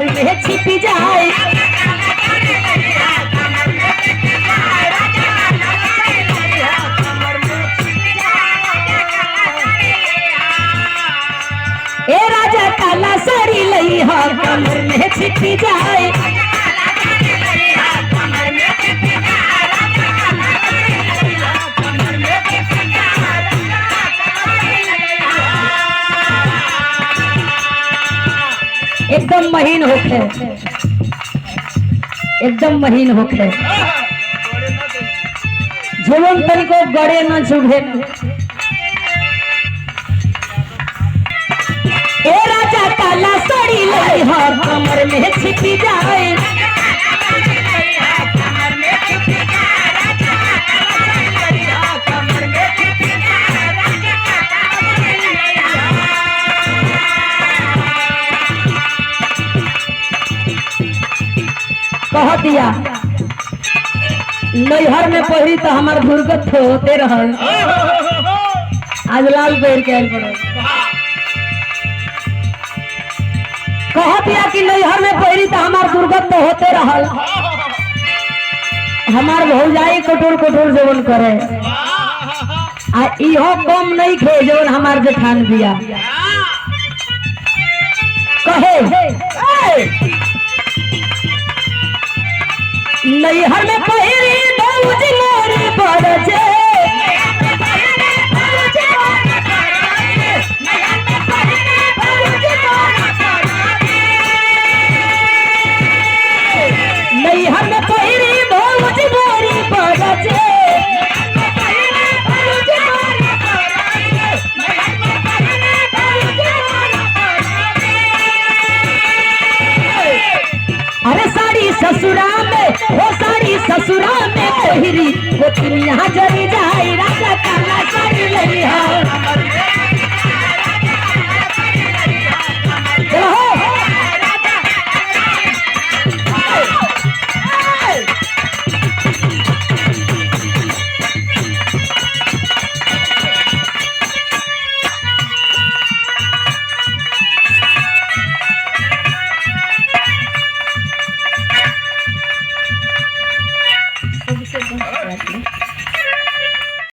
कमर में छिप जाए। ए राजा काला साड़ी लई हा कमर में छिप जाए। एकदम महीन होखे, एकदम महीन होखे, जीवन तनिको गड़े न झुके। ए राजा काला साड़ी लई हा कमर में छिप जाए। कह दिया नैहर में पहरी तो हमार दुर्गत होते रहल, आज लाल पैर के पड़े। कह दिया कि नैहर में पहरी तो हमार दुर्गत तो होते रहल, हमार भौजाई कटोर कटोर जवन करे आ इहो कम नहीं खे जवन हमार जेठान दिया कहे। नैहर में पहरी भौज मोरी बरजे, नैहर में पहरी भौज मोरी बरजे। अरे साड़ी ससुरा में वो साड़ी ससुरा में पहरी वो दुनिया जरी जाए। राजा काला साड़ी